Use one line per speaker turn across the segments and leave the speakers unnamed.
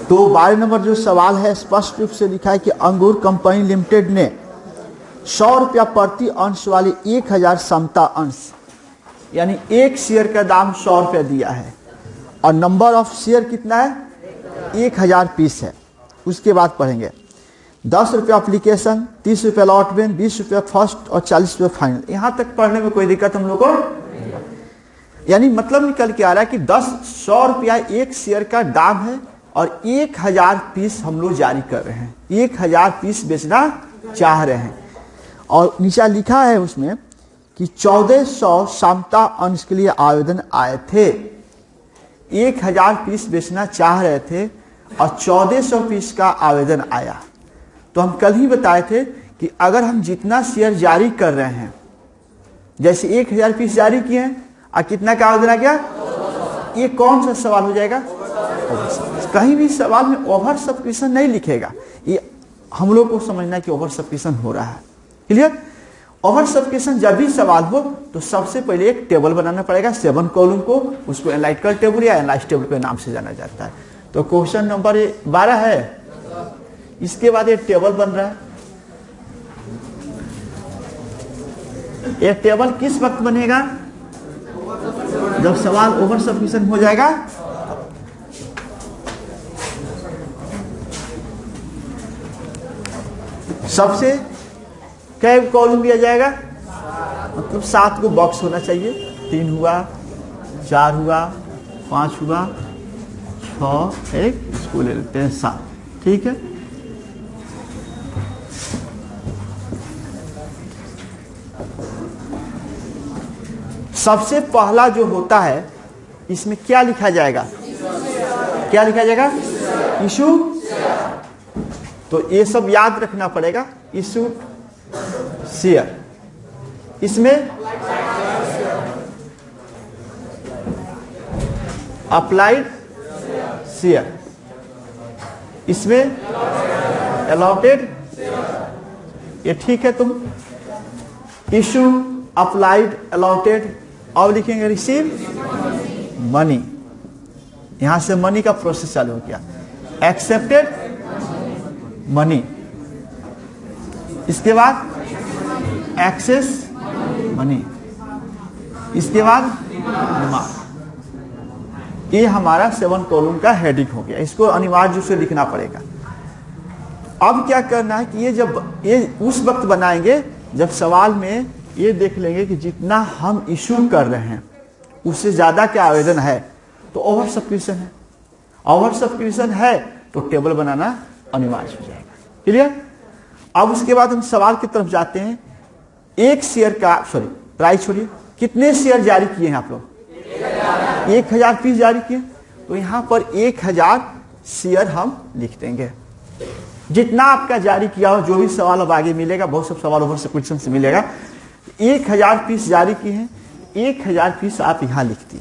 तो 12 नंबर जो सवाल है स्पष्ट रूप से लिखा है कि अंगूर कंपनी लिमिटेड ने 100 रुपया प्रति अंश वाली 1000 समता अंश यानी एक शेयर का दाम 100 रुपया दिया है और नंबर ऑफ शेयर कितना है 1000 पीस है। उसके बाद पढ़ेंगे 10 रुपया एप्लीकेशन, 30 रुपया अलॉटमेंट, 20 रुपया फर्स्ट और 40 रुपया फाइनल। यहाँ तक पढ़ने में कोई दिक्कत हम लोग को, यानी मतलब निकल के आ रहा है कि 100 रुपया एक शेयर का दाम है और 1000 पीस हम लोग जारी कर रहे हैं, 1000 पीस बेचना चाह रहे हैं। और नीचे लिखा है उसमें कि 1400 समता अंश के लिए आवेदन आए थे, 1000 पीस बेचना चाह रहे थे और 1400 पीस का आवेदन आया। तो हम कल ही बताए थे कि अगर हम जितना शेयर जारी कर रहे हैं, जैसे 1000 पीस जारी किए हैं और कितना का आवेदन आ गया, ये कौन सा सवाल हो जाएगा, कहीं भी सवाल में ओवर सब्सक्रिप्शन नहीं लिखेगा। ये हम लोग को समझना है कि ओवर सब्सक्रिप्शन हो रहा है। क्लियर? ओवर सब्सक्रिप्शन जब भी सवाल हो तो सबसे पहले एक टेबल बनाना पड़ेगा 7 कॉलम को, उसको एनालिटिकल टेबल या एनालाइज टेबल के नाम से जाना जाता है। तो क्वेश्चन नंबर 12 है, इसके बाद एक टेबल बन रहा है। ये टेबल किस वक्त बनेगा, जब सवाल ओवर सब्सक्रिप्शन हो जाएगा। सबसे कै कॉलम दिया जाएगा, मतलब 7 को बॉक्स होना चाहिए, 3 हुआ, 4 हुआ, 5 हुआ, 6, 1 इसको ले लेते हैं 7। ठीक है, सबसे पहला जो होता है इसमें क्या लिखा जाएगा, क्या लिखा जाएगा, इशू। तो ये सब याद रखना पड़ेगा, इशू शेयर। इसमें अप्लाइड शेयर, इसमें अलॉटेड। ये ठीक है, तुम इशू अप्लाइड अलॉटेड और लिखेंगे रिसीव मनी। यहां से मनी का प्रोसेस चालू हो गया, एक्सेप्टेड मनी, इसके बाद एक्सेस मनी, इसके बाद डिमांड। ये हमारा 7 कॉलम का हेडिंग हो गया, इसको अनिवार्य रूप से लिखना पड़ेगा। अब क्या करना है कि ये उस वक्त बनाएंगे जब सवाल में ये देख लेंगे कि जितना हम इशू कर रहे हैं उससे ज्यादा क्या आवेदन है, तो ओवर सब्सक्रिप्शन है। ओवर सब्सक्रिप्शन है तो टेबल बनाना अनिवार्य हो जाएगा। क्लियर? अब उसके बाद हम सवाल की तरफ जाते हैं। एक शेयर का प्राइस छोड़िए, कितने शेयर जारी किए हैं आप लोग, 1000 पीस जारी किए। तो यहां पर 1000 शेयर हम लिख देंगे, जितना आपका जारी किया हो। जो भी सवाल अब आगे मिलेगा, बहुत सब सवाल ओवर सब्सक्रिप्शन से मिलेगा। 1000 पीस जारी किए हैं, 1000 पीस आप यहां लिख दिए।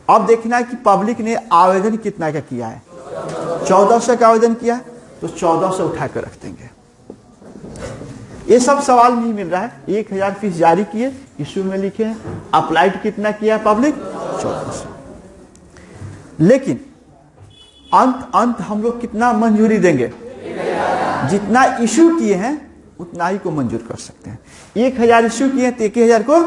अब देखना है कि पब्लिक ने आवेदन कितना का किया है, 1400 का आवेदन किया, तो 1400 उठा कर रख देंगे। ये सब सवाल नहीं मिल रहा है। 1000 पीस जारी किए, इशू में लिखे हैं, अप्लाइड कितना किया पब्लिक, 1400। लेकिन अंत हम लोग कितना मंजूरी देंगे, जितना इशू किए हैं उतना ही को मंजूर कर सकते हैं। 1000 इशू किए तो 1000 को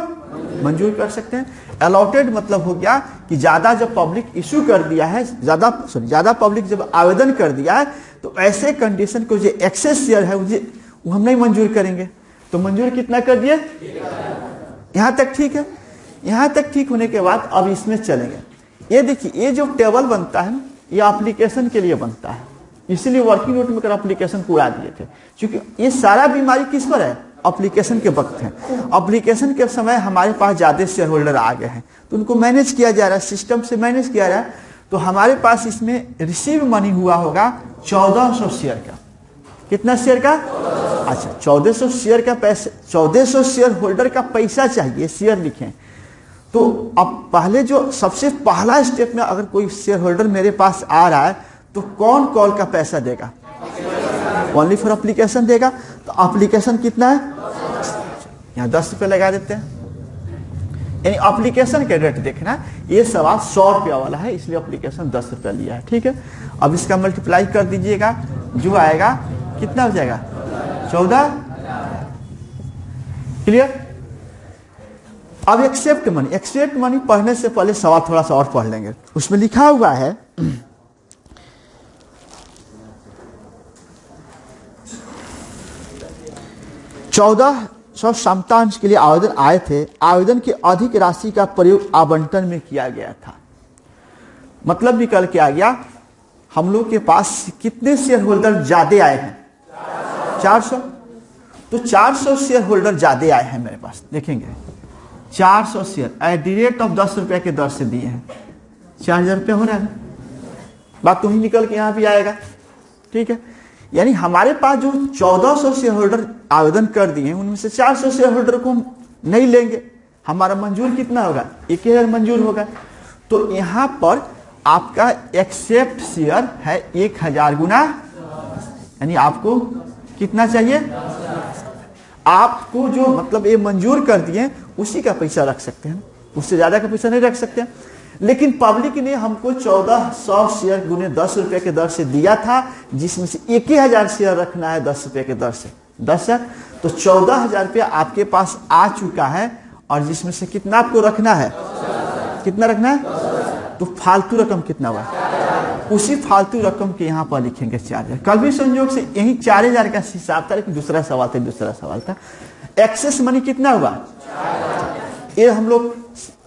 मंजूर कर सकते हैं। अलॉटेड मतलब हो गया कि ज्यादा जब पब्लिक इशू कर दिया है, ज्यादा पब्लिक जब आवेदन कर दिया है, तो ऐसे कंडीशन को जो एक्सेस शेयर है वो हम नहीं मंजूर करेंगे। तो मंजूर कितना कर दिए, यहां तक ठीक है। यहां तक ठीक होने के बाद अब इसमें चलेंगे। ये देखिए, ये जो टेबल बनता है ना, ये एप्लीकेशन के लिए बनता है, इसीलिए वर्किंग नोट में कर एप्लीकेशन को उड़ा दिए थे, क्योंकि ये सारा बीमारी किस पर है, एप्लीकेशन के वक्त है। एप्लीकेशन के समय हमारे पास ज्यादा शेयर होल्डर आ गए हैं, तो उनको मैनेज किया जा रहा है, सिस्टम से मैनेज किया जा रहा है। तो हमारे पास इसमें रिसीव मनी हुआ होगा 1400 शेयर का। कितना शेयर का, अच्छा 1400 शेयर का पैसे, 1400 शेयर होल्डर का पैसा चाहिए, शेयर लिखें। तो अब पहले जो सबसे पहला स्टेप में अगर कोई शेयर होल्डर मेरे पास आ रहा है, तो कौन कॉल का पैसा देगा, ओनली फॉर एप्लीकेशन देगा। तो एप्लीकेशन कितना है, यहाँ 10 रुपये लगा देते हैं। यानी एप्लीकेशन के रेट देखना, ये सवाल 100 रुपया वाला है इसलिए एप्लीकेशन 10 रुपया लिया है, ठीक है। अब इसका मल्टीप्लाई कर दीजिएगा, जो आएगा कितना हो जाएगा 14। क्लियर। अब एक्सेप्ट मनी पढ़ने से पहले सवाल थोड़ा सा और पढ़ लेंगे। उसमें लिखा हुआ है 1400 समतांश के लिए आवेदन आए थे। आवेदन की अधिक राशि का प्रयोग आवंटन में किया गया था। मतलब निकल के आ गया हम लोग के पास कितने शेयर होल्डर ज्यादा आए हैं 400। तो 400 शेयर होल्डर ज्यादा आए हैं मेरे पास, देखेंगे 400 share at the rate of 10 रुपए के दर से दिए हैं, 4000 रुपये हो रहा है। बात तुम्ही निकल के यहां भी आएगा, ठीक है। यानी हमारे पास जो 1400 शेयर होल्डर आवेदन कर दिए हैं उनमें से 400 शेयर होल्डर को हम नहीं लेंगे, हमारा मंजूर कितना होगा 1000 मंजूर होगा। तो यहां पर आपका एक्सेप्ट शेयर है 1000 गुना, यानी आपको कितना चाहिए, आपको जो मतलब ये मंजूर कर दिए उसी का पैसा रख सकते हैं, उससे ज्यादा का पैसा नहीं रख सकते हैं। लेकिन पब्लिक ने हमको 1400 शेयर गुने 10 रुपए के दर से दिया था, जिसमें से 1000 शेयर रखना है 10 रुपए के दर से 10,000, तो 14,000 रुपया आपके पास आ चुका है। और जिसमें से कितना आपको रखना है, कितना रखना है, तो फालतू रकम कितना हुआ, उसी फालतू रकम के यहाँ पर लिखेंगे 4000। कल भी संयोग से यही 4000 का हिसाब था, लेकिन दूसरा सवाल था। एक्सेस मनी कितना हुआ, ये हम लोग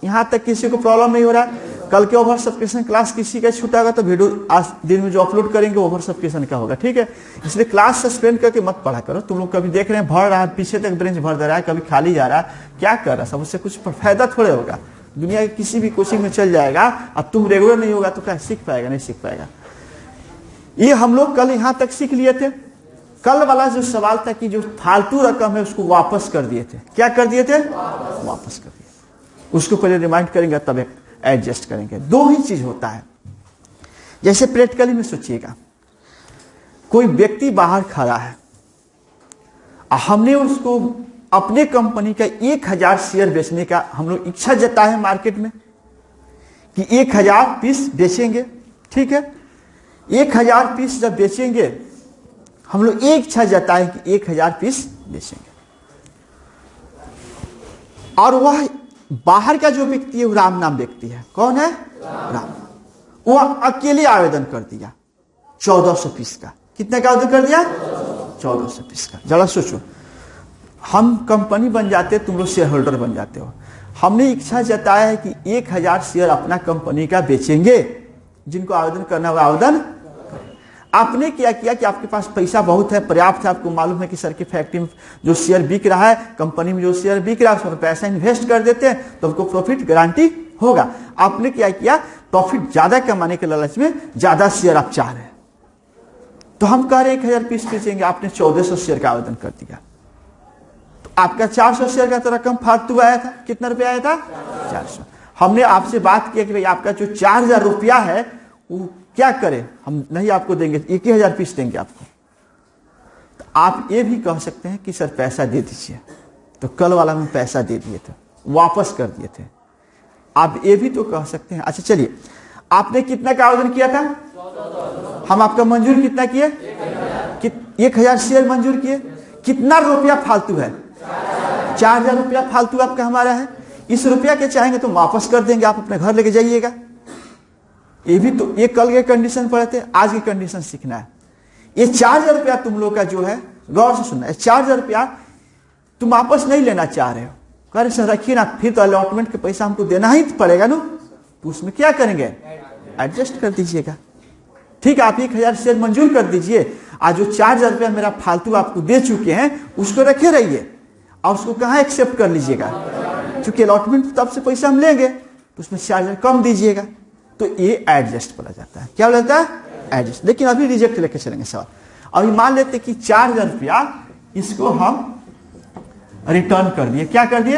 यहाँ तक किसी को प्रॉब्लम नहीं हो रहा। कल के ओवर सब्सक्रिप्शन क्लास किसी का छूटा होगा तो वीडियो आज दिन में जो अपलोड करेंगे ओवर सब्सक्रिप्शन का होगा, ठीक है। इसलिए क्लास सस्पेंड करके मत पढ़ा करो। तुम लोग कभी देख रहे हैं भर रहा है, पीछे तक ब्रेंच भर दे रहा है, कभी खाली जा रहा है, क्या कर रहा है, सब उससे कुछ फायदा थोड़े होगा। दुनिया के किसी भी कोचिंग में चल जाएगा, अब तुम रेगुलर नहीं होगा तो क्या सीख पाएगा, नहीं सीख पाएगा। ये हम लोग कल यहाँ तक सीख लिए थे। कल वाला जो सवाल था कि जो फालतू रकम है उसको वापस कर दिए थे, क्या कर दिए थे, वापस कर दिए। उसको पहले रिमाइंड करेंगे तब एडजस्ट करेंगे। दो ही चीज होता है। जैसे प्रैक्टिकली में सोचिएगा, कोई व्यक्ति बाहर खड़ा है, हमने उसको अपने कंपनी का 1000 शेयर बेचने का हम लोग इच्छा जताए हैं मार्केट में कि 1000 पीस बेचेंगे, ठीक है। 1000 पीस जब बेचेंगे, हम लोग एक इच्छा जताए कि 1000 पीस बेचेंगे, और वह बाहर का जो व्यक्ति है वो राम नाम व्यक्ति है। कौन है, राम। वो अकेले आवेदन कर दिया 1400 पीस का। कितने का आवेदन कर दिया, 1400 पीस का। जरा सोचो, हम कंपनी बन जाते, तुम लोग शेयर होल्डर बन जाते हो। हमने इच्छा जताया है कि 1000 शेयर अपना कंपनी का बेचेंगे, जिनको आवेदन करना हुआ आवेदन। आपने क्या किया कि आपके पास पैसा बहुत है, पर्याप्त है, आपको मालूम है कि सर की फैक्ट्री में जो शेयर बिक रहा है, कंपनी में जो शेयर बिक रहा है उसमें पैसा इन्वेस्ट कर देते हैं तो हमको प्रॉफिट गारंटी होगा। आपने क्या किया, प्रॉफिट ज्यादा कमाने के लालच में ज्यादा शेयर आप चाह रहे हैं, तो हम कह रहे हैं 1000 पीस बेचेंगे। आपने 1400 शेयर का आवेदन कर दिया, तो आपका 400 शेयर का तो रकम फालतू आया था। कितना रुपया आया था, 400। हमने आपसे बात किया कि भाई आपका जो 4000 रुपया है वो क्या करें, हम नहीं आपको देंगे, 1000 पीस देंगे आपको। तो आप ये भी कह सकते हैं कि सर पैसा दे दीजिए, तो कल वाला में पैसा दे दिए थे, वापस कर दिए थे। आप ये भी तो कह सकते हैं। अच्छा चलिए, आपने कितना का आवेदन किया था, हम आपका मंजूर कितना किए, 1000 शेयर मंजूर किए। कितना रुपया फालतू है, 4000 रुपया फालतू आपका हमारा है। इस रुपया के चाहेंगे तो वापस कर देंगे, आप अपने घर लेके जाइएगा। ये भी तो, ये कल के कंडीशन पढ़े थे, आज की कंडीशन सीखना है। ये 4000 रुपया तुम लोग का जो है, गौर से सुनना है, 4000 रुपया तुम वापस नहीं लेना चाह रहे हो, कह रहे सर रखिए ना, फिर तो अलॉटमेंट के पैसा हमको देना ही पड़ेगा ना, तो उसमें क्या करेंगे, एडजस्ट कर दीजिएगा। ठीक है, आप 1000 शेयर मंजूर कर दीजिए, आज जो 4000 रुपया मेरा फालतू आपको दे चुके हैं उसको रखे रहिए, और उसको कहाँ एक्सेप्ट कर लीजिएगा, क्योंकि अलॉटमेंट तब से पैसा हम लेंगे तो उसमें 4000 कम दीजिएगा। तो ये एडजस्ट बोला जाता है। क्या बोला जाता है, एडजस्ट। लेकिन अभी रिजेक्ट लेके चलेंगे सवाल। अभी मान लेते कि 4000 रुपया इसको हम रिटर्न कर दिए। क्या कर दिए,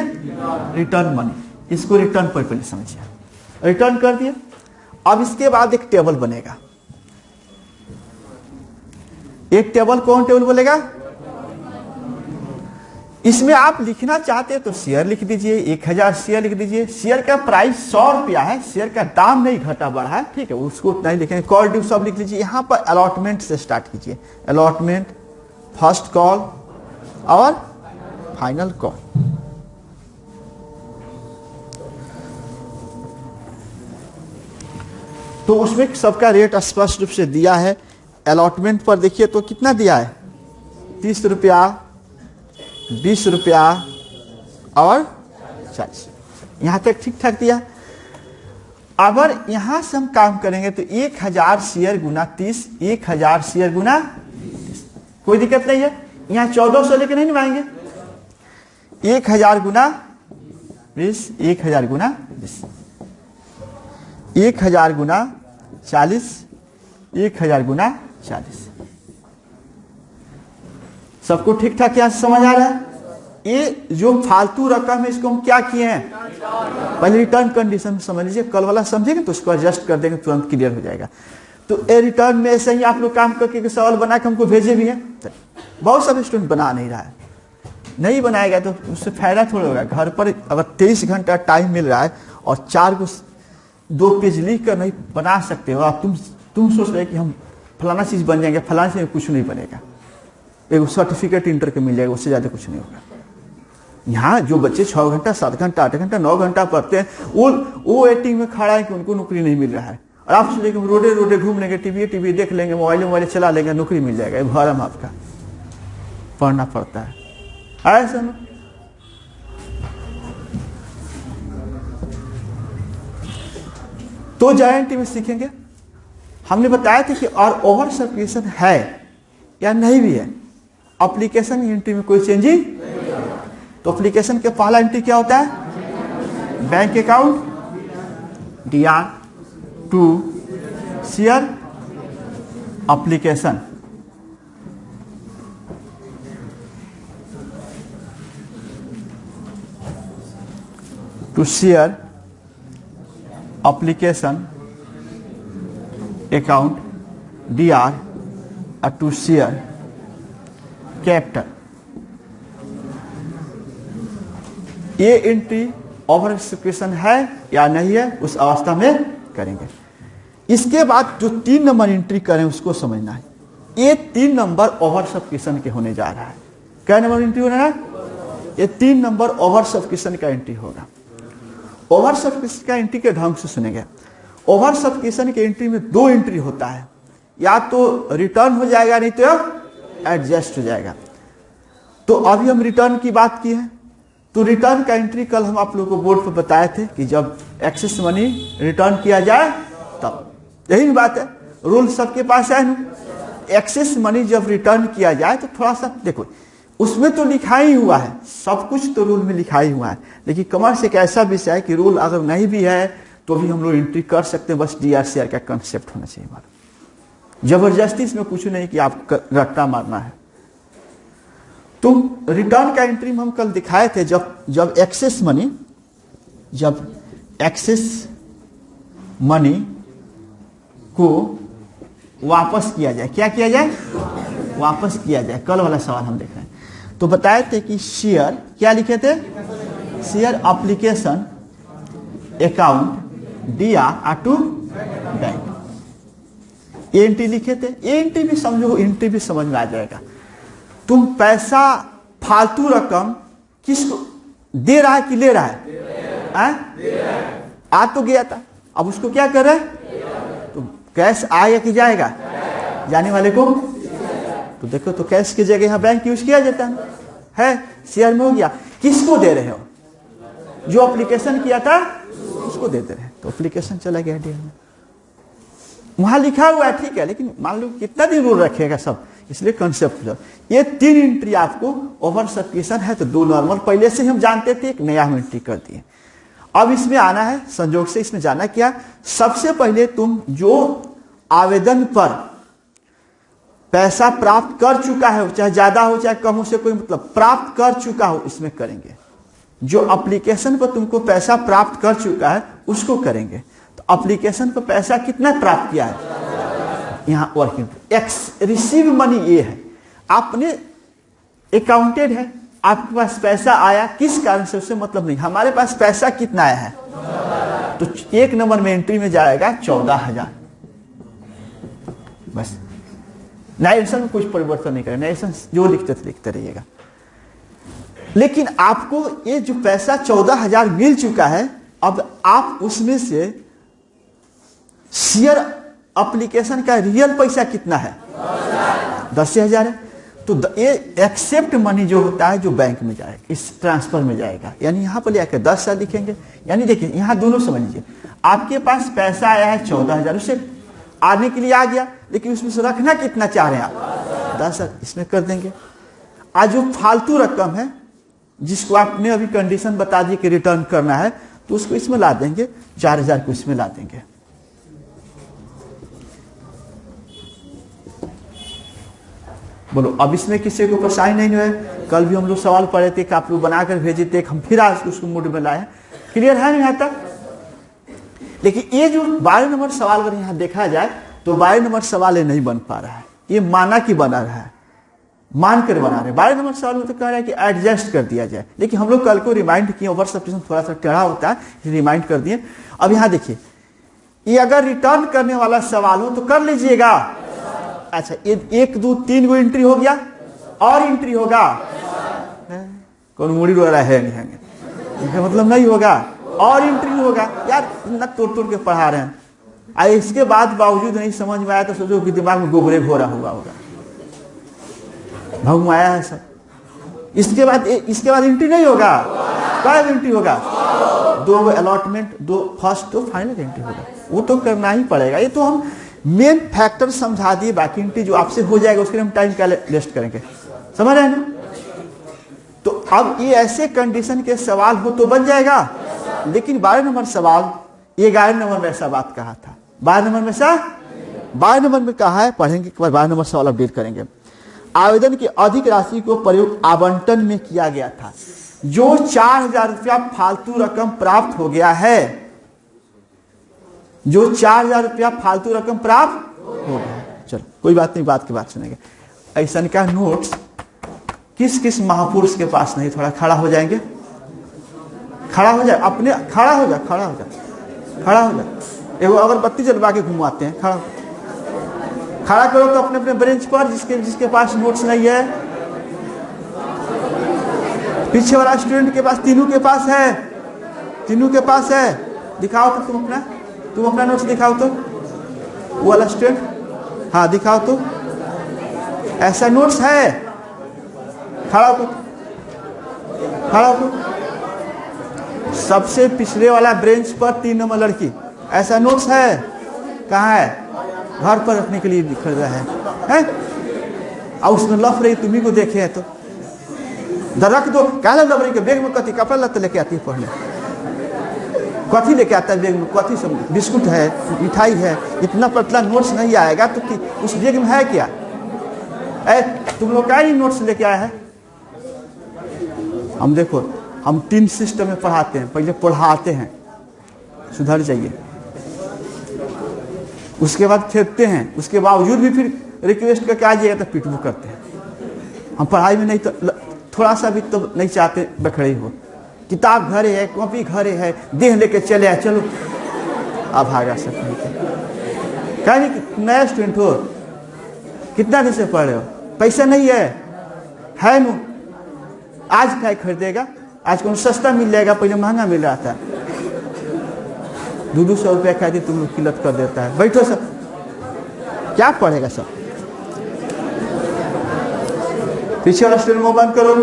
रिटर्न मनी। इसको रिटर्न पर पहले समझिए, रिटर्न कर दिए। अब इसके बाद एक टेबल बनेगा। एक टेबल, कौन टेबल बोलेगा, इसमें आप लिखना चाहते हैं तो शेयर लिख दीजिए, 1000 शेयर लिख दीजिए। शेयर का प्राइस 100 रुपया है, शेयर का दाम नहीं घटा बढ़ा है, ठीक है, उसको उतना ही लिखेंगे। कॉल ड्यू सब लिख लीजिए। यहाँ पर अलॉटमेंट से स्टार्ट कीजिए, अलॉटमेंट, फर्स्ट कॉल और फाइनल कॉल। तो उसमें सबका रेट स्पष्ट रूप से दिया है। अलॉटमेंट पर देखिए तो कितना दिया है, 30 रुपया, 20 रुपया और 40, यहां तक ठीक ठाक दिया। अगर यहां से हम काम करेंगे तो 1000 शेयर गुना 30, 1000 शेयर गुना 30, कोई दिक्कत नहीं है। यहां 1400 लेके नहीं निभाएंगे, 1000 गुना 20, 1000 गुना 20, 1000 गुना 40, 1000 गुना 40। सबको ठीक ठाक यहां से समझ आ रहा है? ये जो फालतू रकम है इसको हम क्या किए हैं, पहले रिटर्न कंडीशन समझ लीजिए, कल वाला समझेंगे तो उसको एडजस्ट कर देंगे, तुरंत क्लियर हो जाएगा। तो ए रिटर्न में ऐसे ही आप लोग काम करके सवाल बना के हमको भेजे भी हैं। बहुत सारे स्टूडेंट बना नहीं रहा है, नहीं बनाएगा तो उससे फायदा थोड़ा होगा। घर पर अगर 23 घंटा टाइम मिल रहा है और 4 को 2 पेज लिख कर नहीं बना सकते हो आप, तुम सोच रहे कि हम फलाना चीज बन जाएंगे, फलाना चीज कुछ नहीं बनेगा। एक सर्टिफिकेट इंटर के मिल जाएगा, उससे ज्यादा कुछ नहीं होगा। यहाँ जो बच्चे 6 घंटा, 7 घंटा, 8 घंटा, 9 घंटा पढ़ते हैं, वो वेटिंग में खड़ा है कि उनको नौकरी नहीं मिल रहा है। और आप सोचेंगे कि रोडे रोडे घूम लेंगे, टीवी देख लेंगे, मोबाइल चला लेंगे, नौकरी मिल जाएगा। भरम आपका पढ़ना पड़ता है ऐसा ना। तो गारंटी में सीखेंगे। हमने बताया था कि और ओवर सब्सक्रिप्शन है या नहीं भी है, एप्लीकेशन एंट्री में कोई चेंजिंग। तो एप्लीकेशन के पहला एंट्री क्या होता है, bank account, DR to share application. To share application account DR to share capital. ये एंट्री ओवर सब्सक्रिप्शन है या नहीं है उस अवस्था में करेंगे। इसके बाद जो 3 नंबर एंट्री करें उसको समझना है। ये 3 नंबर ओवर सब्सक्रिप्शन के होने जा रहा है। क्या नंबर एंट्री होना है, ये 3 नंबर ओवर सब्सक्रिप्शन का एंट्री होगा। ओवर सब्सक्रिप्शन का एंट्री के ढंग से सुनेंगे। ओवर सब्सक्रिप्शन के एंट्री में 2 एंट्री होता है, या तो रिटर्न हो जाएगा नहीं तो एडजस्ट हो जाएगा। तो अभी हम रिटर्न की बात की है, तो रिटर्न का एंट्री कल हम आप लोगों को बोर्ड पर बताए थे कि जब एक्सेस मनी रिटर्न किया जाए तब, यही बात है, रूल सबके पास है ना। एक्सेस मनी जब रिटर्न किया जाए तो थोड़ा सा देखो, उसमें तो लिखा ही हुआ है, सब कुछ तो रूल में लिखा ही हुआ है, लेकिन कॉमर्स एक ऐसा विषय है कि रूल अगर नहीं भी है तो भी हम लोग एंट्री कर सकते हैं। बस DRCR का कंसेप्ट होना चाहिए हमारा, जबरदस्ती इसमें कुछ नहीं कि आप रट्टा मारना है। तो रिटर्न का एंट्री में हम कल दिखाए थे, जब एक्सेस मनी को वापस किया जाए, क्या किया जाए, वापस किया जाए। कल वाला सवाल हम देख रहे हैं। तो बताए थे कि शेयर, क्या लिखे थे, share application account DR to bank, ये एंट्री लिखे थे। ये एंट्री भी समझो, एंट्री भी समझ में आ जाएगा। तुम पैसा फालतू रकम किसको दे रहा है कि ले रहा है, आ तो गया था, अब उसको क्या कर रहा है, तो कैश आएगा कि जाएगा, जाने वाले को। तो देखो, तो कैश की जगह यहाँ बैंक यूज किया जाता है, शेयर में हो गया। किसको दे रहे हो, जो एप्लीकेशन किया था उसको देते रहे, तो एप्लीकेशन चला गया डीएल में, वहां लिखा हुआ है, ठीक है, लेकिन मान लो कितना दिन रूल रखेगा सब, इसलिए कंसेप्ट। ये 3 एंट्री आपको ओवर सब्सक्रिप्शन है तो 2 नॉर्मल पहले से हम जानते थे, एक नया हम एंट्री कर दिए। अब इसमें आना है संयोग से, इसमें जाना क्या, सबसे पहले तुम जो आवेदन पर पैसा प्राप्त कर चुका है, चाहे ज्यादा हो चाहे कम हो, से कोई मतलब, प्राप्त कर चुका हो, इसमें करेंगे। जो एप्लीकेशन पर तुमको पैसा प्राप्त कर चुका है उसको करेंगे। तो एप्लीकेशन पर पैसा कितना प्राप्त किया है, यहाँ वर्किंग एक्स रिसीव मनी ये है, आपने अकाउंटेड है, आपके पास पैसा आया किस कारण से, उससे मतलब नहीं, हमारे पास पैसा कितना आया है, तो 1 नंबर में एंट्री में जाएगा 14,000 बस। नारेशन में कुछ परिवर्तन नहीं करें, नारेशन जो लिखते थे लिखते रहिएगा। लेकिन आपको ये जो पैसा 14,000 मिल चुका है, अब आप उसमें से शेयर एप्लीकेशन का रियल पैसा कितना है, 10,000 है। तो ये एक्सेप्ट मनी जो होता है जो बैंक में जाएगा, इस ट्रांसफर में जाएगा, यानी यहाँ पर लेकर 10,000 लिखेंगे। यानी देखिए यहाँ दोनों समझ लीजिए, आपके पास पैसा आया है 14,000, उसे आने के लिए आ गया, लेकिन उसमें से रखना कितना चाह रहे हैं आप, 10,000 इसमें कर देंगे। आज जो फालतू रकम है जिसको आपने अभी कंडीशन बता दी कि रिटर्न करना है, तो उसको इसमें ला देंगे, 4,000 को इसमें ला देंगे। बोलो अब इसमें किसी को परेशानी नहीं है। कल भी हम लोग सवाल पढ़े थे कि आप लोग बनाकर भेजे थे, हम फिर आज उसको मूड में लाए। क्लियर है यहाँ तक? लेकिन ये जो 12 नंबर सवाल अगर यहाँ देखा जाए तो 12 नंबर सवाल ये नहीं बन पा रहा है, ये माना कि बना रहा है, मान कर बना रहे। 12 नंबर सवाल में तो कह रहा है कि एडजस्ट कर दिया जाए, लेकिन हम लोग कल को रिमाइंड किए, ओवर सब्स्टिट्यूशन थोड़ा सा टेढ़ा होता है, रिमाइंड कर दिए। अब यहाँ देखिए, ये अगर रिटर्न करने वाला सवाल हो तो कर लीजिएगा। अच्छा, ये 1 2 3 गो एंट्री हो गया, और एंट्री होगा, कौन मुड़ी रो रहा है, नहीं मतलब नहीं होगा, और एंट्री होगा। यार इतना तोड़ तोड़ के पढ़ा रहे हैं, इसके बाद बावजूद नहीं समझ में आया तो सोचो कि दिमाग में गोबरे घोरा हुआ होगा, भगवाया है सब। इसके बाद एंट्री नहीं होगा, क्या एंट्री होगा, 2 अलॉटमेंट, 2 फर्स्ट तो फाइनल एंट्री होगा, वो तो करना ही पड़ेगा। ये तो हम मेन फैक्टर समझा दिए, बाकी एंट्री जो आपसे हो जाएगा उसके लिए हम टाइम क्या वेस्ट करेंगे, समझ रहे हैं ना। तो अब ये ऐसे कंडीशन के सवाल हो तो बन जाएगा, लेकिन 12 नंबर सवाल, ये 11 नंबर में ऐसा बात कहा था, 12 नंबर में ऐसा 12 नंबर में कहा है, पढ़ेंगे 12 नंबर सवाल अपडेट करेंगे। आवेदन की अधिक राशि को प्रयोग आवंटन में किया गया था, जो 4,000 रुपया फालतू रकम प्राप्त हो गया है, जो 4,000 रुपया फालतू रकम प्राप्त हो गया। चलो कोई बात नहीं, बात की बात सुनेंगे। ऐसा का नोट्स किस किस महापुरुष के पास नहीं, थोड़ा खड़ा हो जाएंगे, खड़ा हो जाए, अपने खड़ा हो जा, खड़ा हो जा, खड़ा हो जा, एगो अगरबत्ती जलवा के घुमाते हैं, खड़ा करो तो अपने अपने बेंच पर, जिसके पास नोट्स नहीं है। पीछे वाला स्टूडेंट के पास, तीनों के पास है, तीनों के पास है, दिखाओ तो तुम अपना नोट्स दिखाओ तो, वो वाला स्टूडेंट, हाँ दिखाओ तो, ऐसा नोट्स है, खड़ा हो, खड़ा हो। सबसे पिछले वाला ब्रेंच पर 3 नंबर लड़की, ऐसा नोट्स है, कहाँ है, घर पर रखने के लिए खरीदा है, और उसमें लफ रही, तुम्ही को देखे है तो रख दो। क्या लफ रही के बैग में कथी, कपड़ा लत्ता लेके आती है पढ़ने, कथी लेके आता है बैग में, कथी सब, बिस्कुट है, मिठाई है, इतना पतला नोट्स नहीं आएगा तो कि उस बैग में है क्या, तुम लोग क्या ही नोट्स लेके आया है। हम देखो, हम 3 सिस्टम में पढ़ाते हैं, पहले पढ़ाते हैं, सुधर जाइए, उसके बाद फेंकते हैं, उसके बावजूद भी फिर रिक्वेस्ट करके आ जाइएगा तो पिटबू करते हैं। हम पढ़ाई में नहीं तो थोड़ा सा भी तो नहीं चाहते बखड़े हो, किताब घरे है, कॉपी घरे है, देह लेके चले आए, चलो अब भागा सकते। क्या नहीं, नया स्टूडेंट हो, कितना दिन से पढ़ रहे हो, पैसा नहीं है नु, आज क्या खरीदेगा, आज कौन सस्ता मिल जाएगा, पहले महंगा मिल रहा था, 200 रुपया खाती तुम लोग किल्लत कर देता है। बैठो सब, क्या पढ़ेगा सब, पीछे वाला स्टूडेंट बंद करो।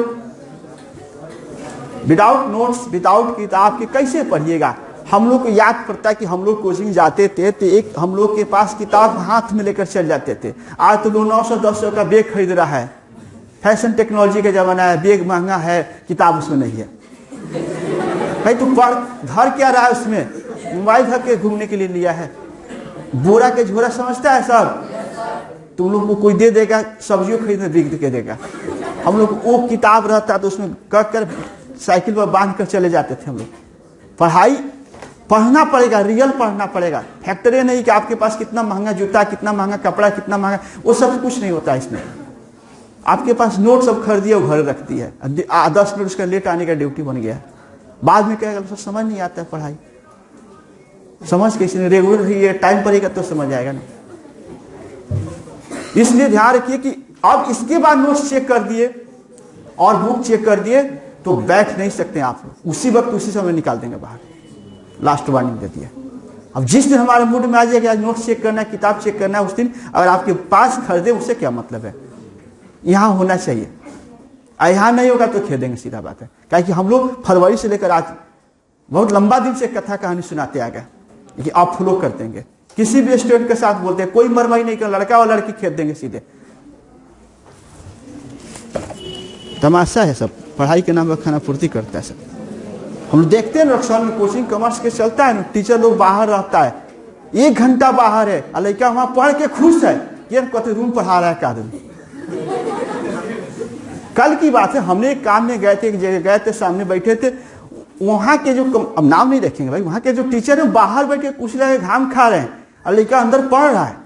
विदाउट नोट्स, विदाउट किताब के कैसे पढ़िएगा। हम लोग को याद पड़ता है कि हम लोग कोचिंग जाते थे तो एक हम लोग के पास किताब हाथ में लेकर चल जाते थे। आज तो लोग 900-1000 का बैग खरीद रहा है, फैशन टेक्नोलॉजी का जमाना है, बैग महंगा है, किताब उसमें नहीं है। भाई तू पढ़, धर क्या रहा है उसमें, मोबाइल धर के घूमने के लिए लिया है, बोरा के झोरा समझता है सब, तुम लोग को कोई दे देगा, सब्जियों खरीदने बिक के देगा। हम लोग वो किताब रहता तो उसमें कट कर साइकिल पर बांध कर चले जाते थे हम लोग। पढ़ाई पढ़ना पड़ेगा, रियल पढ़ना पड़ेगा, फैक्ट्री नहीं कि आपके पास कितना महंगा जूता, कितना महंगा कपड़ा, कितना महंगा, वो सब कुछ नहीं होता इसमें। आपके पास नोट सब खरीदिए और घर रखती है, 10 मिनट उसका लेट आने का ड्यूटी बन गया, बाद में कहेगा सर समझ नहीं आता है पढ़ाई। समझ कैसे नहीं, रेगुलर ही टाइम पड़ेगा तो समझ आएगा ना। इसलिए ध्यान रखिए कि अब इसके बाद नोट्स चेक कर दिए और बुक चेक कर दिए तो बैठ नहीं सकते आप, उसी वक्त उसी समय निकाल देंगे बाहर। लास्ट वार्निंग दे दिया। अब जिस दिन हमारे मूड में आ जाएगा आज नोट्स चेक करना है, किताब चेक करना है, उस दिन अगर आपके पास खरीदे उससे क्या मतलब है, यहाँ होना चाहिए। यहाँ नहीं होगा तो खेदेंगे, सीधा बात है। क्या कि हम लोग फरवरी से लेकर आज बहुत लंबा दिन से कथा कहानी सुनाते आ गए, लेकिन आप फॉलो कर देंगे। किसी भी स्टूडेंट के साथ बोलते हैं, कोई मरमई नहीं कर, लड़का और लड़की खेद देंगे सीधे। तमाशा है सब, पढ़ाई के नाम पर खाना पूर्ति करता है सब। हम लोग देखते हैं रक्षण में कोचिंग कॉमर्स के चलता है ना, टीचर लोग बाहर रहता है, 1 घंटा बाहर है और लड़का वहां पढ़ के खुश है, ये कहते रूम पढ़ा रहा है का आदमी। कल की बात है, हमने एक काम में गए थे, एक जगह गए थे, सामने बैठे थे, वहां के जो अब नाम नहीं रखेंगे भाई, वहां के जो टीचर है बाहर बैठ के कुछ रहे, घाम खा रहे हैं और लड़का अंदर पढ़ रहा है।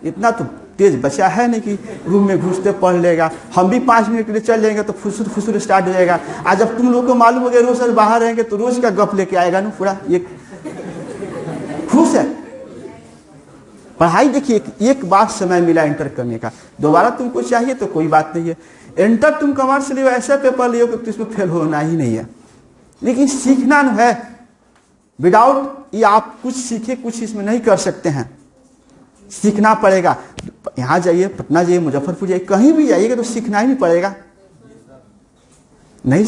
इतना तो तेज बचा है नहीं कि रूम में घुसते पढ़ लेगा। हम भी 5 मिनट के लिए चल जाएंगे तो फुसुर फुसुर स्टार्ट हो जाएगा। आज जब तुम लोग को मालूम हो गया रोज सर बाहर रहेंगे तो रोज का गप लेके आएगा ना पूरा। ये खुश है। पढ़ाई देखिए, एक बार समय मिला इंटर करने का, दोबारा तुमको चाहिए तो कोई बात नहीं है। इंटर तुम कॉमर्स लियो, ऐसा पेपर लियो कि इसमें फेल होना ही नहीं है, लेकिन सीखना न है। विदाउट ये आप कुछ सीखे कुछ इसमें नहीं कर सकते हैं, सीखना पड़ेगा। यहाँ जाइए, पटना जाइए, मुजफ्फरपुर जाइए, कहीं भी जाइएगा तो सीखना ही नहीं पड़ेगा। नहीं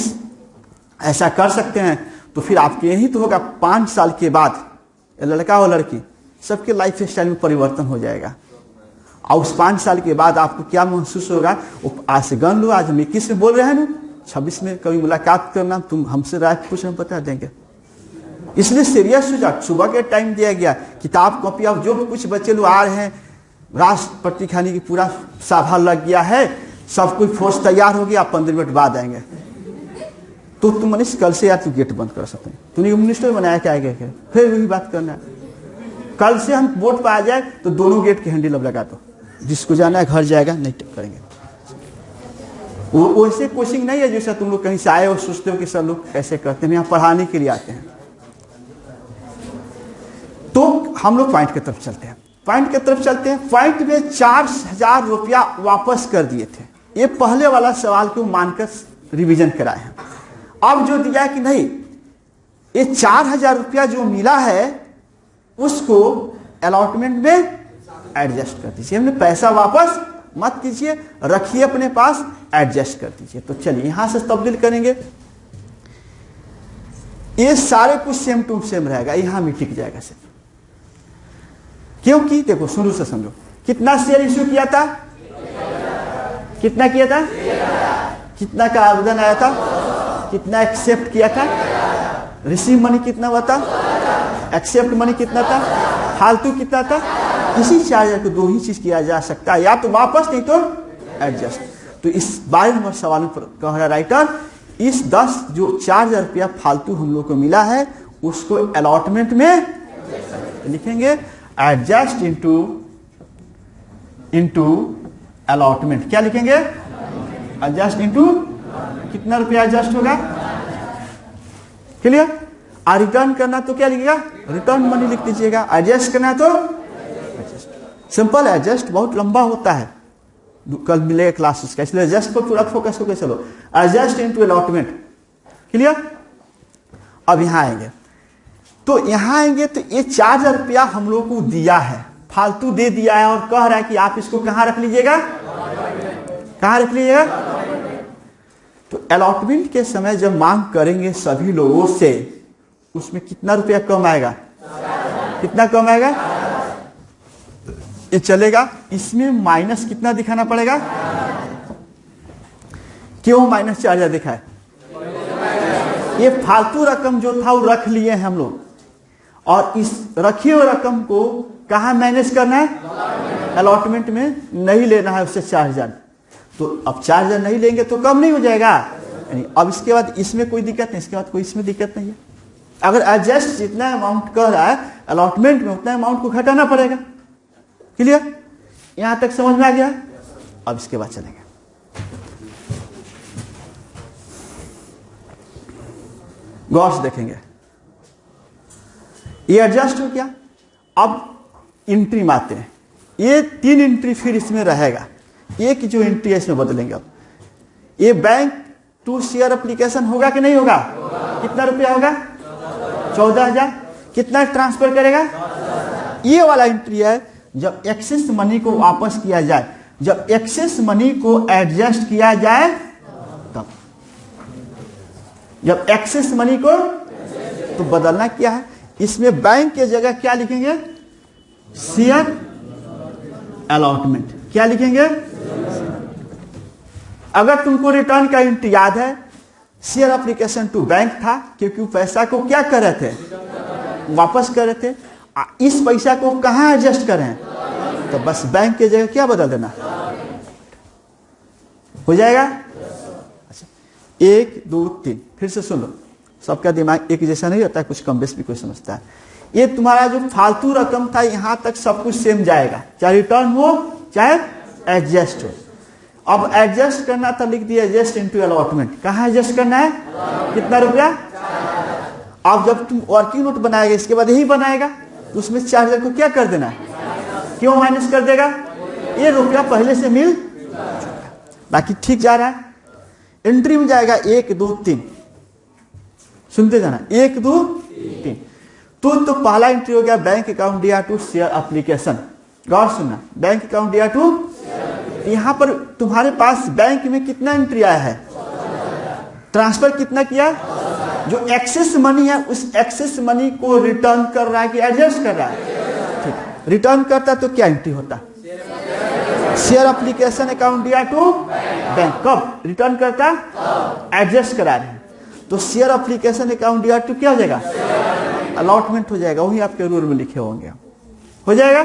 ऐसा कर सकते हैं तो फिर आपके यही तो होगा 5 साल के बाद लड़का और लड़की सबके लाइफ स्टाइल में परिवर्तन हो जाएगा। और उस 5 साल के बाद आपको क्या महसूस होगा, वो आज से गन लो, आज हम 21 में बोल रहे हैं ना, 26 में कभी मुलाकात करना, तुम हमसे राय कुछ हम बता देंगे। इसलिए सीरियस हो जाओ। सुबह के टाइम दिया गया, किताब कॉपी, अब जो कुछ बच्चे लोग आ रहे हैं, राष्ट्रपति खाने की पूरा सभा लग गया है, सब कुछ फोर्स तैयार हो गया, 15 मिनट बाद आएंगे। तो तुम मनीष कल से यार तू गेट बंद कर सकते हैं, तूने मिनिस्टर बनाया क्या आएगा, फिर वही बात करना है। कल से हम वोट पर आ जाए तो दोनों गेट के हैंडल अब लगा दो, जिसको जाना है घर जाएगा, नहीं करेंगे। वो वैसे कोचिंग नहीं है जैसा तुम लोग कहीं से आए और सोचते हो कि सब लोग ऐसे करते हैं, यहाँ पढ़ाने के लिए आते हैं। तो हम लोग पॉइंट की तरफ चलते हैं। पॉइंट में 4000 रुपया वापस कर दिए थे। ये पहले वाला सवाल को मानकर रिवीजन कराए हैं। अब जो दिया कि नहीं, ये 4000 रुपया जो मिला है उसको अलॉटमेंट में एडजस्ट कर दीजिए। हमने पैसा वापस मत कीजिए, रखिए अपने पास, एडजस्ट कर दीजिए। तो चलिए यहां से तब्दील करेंगे। ये सारे कुछ सेम टू सेम रहेगा, यहां भी टिक जाएगा सिर्फ। क्योंकि देखो शुरू से समझो, कितना शेयर इश्यू किया था, कितना किया था, कितना का आवेदन आया था, कितना एक्सेप्ट किया था, रिसीव मनी कितना हुआ था, एक्सेप्ट मनी कितना था, फालतू कितना था। इसी 4000 को 2 ही चीज किया जा सकता है, या तो वापस नहीं तो एडजस्ट। तो इस 22 नंबर सवाल पर कह रहा राइटर, इस 10 जो 4000 रुपया फालतू हम लोग को मिला है उसको अलॉटमेंट में लिखेंगे, एडजस्ट इनटू अलॉटमेंट। क्या लिखेंगे, एडजस्ट इनटू, कितना रुपया एडजस्ट होगा, क्लियर। और रिटर्न करना तो क्या लिखिएगा, रिटर्न मनी लिख दीजिएगा। एडजस्ट करना तो एडजस्ट, सिंपल। एडजस्ट बहुत लंबा होता है, कल मिलेगा क्लासेस का, इसलिए एडजस्ट पर पूरा फोकस होकर चलो। Adjust into allotment, clear. अब यहां आएंगे, तो यहां आएंगे तो ये 4000 रुपया हम लोग को दिया है, फालतू दे दिया है, और कह रहा है कि आप इसको कहां रख लीजिएगा, कहां रख लीजिएगा। तो अलॉटमेंट के समय जब मांग करेंगे सभी लोगों से, उसमें कितना रुपया कम आएगा, कितना कम आएगा, ये चलेगा। इसमें माइनस कितना दिखाना पड़ेगा, क्यों माइनस 4000 दिखा है, ये फालतू रकम जो था वो रख लिए हैं हम लोग, और इस रखी हुई रकम को कहां मैनेज करना है, अलॉटमेंट में नहीं लेना है उससे 4000। तो अब 4000 नहीं लेंगे तो कम नहीं हो जाएगा, यानी अब इसके बाद इसमें कोई दिक्कत नहीं, इसके बाद कोई इसमें दिक्कत नहीं है। अगर एडजस्ट जितना अमाउंट कह रहा है अलॉटमेंट में, उतना अमाउंट को घटाना पड़ेगा, क्लियर। यहां तक समझ में आ गया। अब इसके बाद चलेंगे, गौर से देखेंगे, ये एडजस्ट हो गया। अब एंट्री में आते हैं, ये 3 एंट्री फिर इसमें रहेगा, एक जो एंट्री है इसमें बदलेंगे। अब ये बैंक टू शेयर एप्लीकेशन होगा कि नहीं होगा? कितना रुपया होगा? 14,000। कितना ट्रांसफर करेगा? ये वाला एंट्री है जब एक्सेस मनी को वापस किया जाए, जब एक्सेस मनी को एडजस्ट किया जाए तब। जब एक्सेस मनी को तो बदलना क्या है, इसमें बैंक के जगह क्या लिखेंगे? Share allotment. क्या लिखेंगे? अगर तुमको रिटर्न का एंट्री याद है, शेयर एप्लीकेशन टू बैंक था, क्योंकि पैसा को क्या कर रहे थे? वापस कर रहे थे। इस पैसा को कहां एडजस्ट करें? तो बस बैंक के जगह क्या बदल देना, हो जाएगा। अच्छा, 1 2 3 फिर से सुन लो, सबका दिमाग एक जैसा नहीं होता, कुछ कम बेस भी कोई समझता है। ये तुम्हारा जो फालतू रकम था यहां तक सब कुछ सेम जाएगा, चाहे रिटर्न हो चाहे एडजस्ट हो। अब एडजस्ट करना था, लिख दिया एडजस्ट इनटू अलॉटमेंट। कहां एडजस्ट करना है? कितना रुपया? अब जब तुम वर्किंग नोट बनाएगा इसके बाद यही बनाएगा, तो उसमें 4,000 को क्या कर देना है? क्यों माइनस कर देगा? ये रुपया पहले से मिल चुका, बाकी ठीक जा रहा है। एंट्री में जाएगा 1 2 3, सुनते जाना, 1 2 3। तो पहला एंट्री हो गया बैंक अकाउंट दिया टू शेयर एप्लीकेशन। गौर सुनना, बैंक अकाउंट दिया टू, यहां पर तुम्हारे पास बैंक में कितना एंट्री आया है? ट्रांसफर कितना किया? जो एक्सेस मनी है उस एक्सेस मनी को रिटर्न कर रहा है कि एडजस्ट कर रहा है? ठीक, रिटर्न करता तो क्या एंट्री होता? शेयर एप्लीकेशन अकाउंट दिया टू बैंक। कब रिटर्न करता? एडजस्ट करा रहे हैं, तो शेयर एप्लीकेशन अकाउंट दिया टू क्या हो जाएगा? अलॉटमेंट हो जाएगा, वही आपके रूल में लिखे होंगे, हो जाएगा।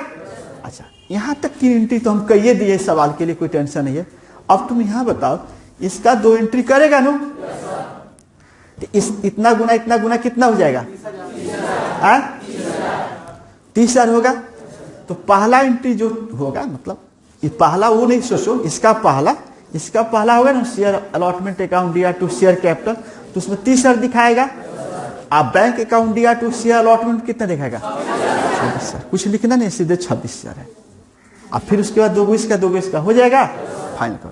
अच्छा, यहां तक 3 एंट्री तो हम कहिए दिए सवाल के लिए, कोई टेंशन नहीं है। अब तुम यहां बताओ, इसका 2 एंट्री करेगा ना? तो इस इतना गुना कितना हो जाएगा? 30,000 होगा। तो पहला एंट्री जो होगा, मतलब पहला वो नहीं सोचो, इसका पहला होगा ना शेयर अलॉटमेंट अकाउंट दिया टू शेयर कैपिटल, तो उसमें 30,000 दिखाएगा। आप बैंक अकाउंट दिया टू शेयर अलॉटमेंट कितना दिखाएगा? 26,000। कुछ लिखना नहीं, सीधे 26,000 है। अब फिर उसके बाद 2 इसका हो जाएगा, फाइनल कर।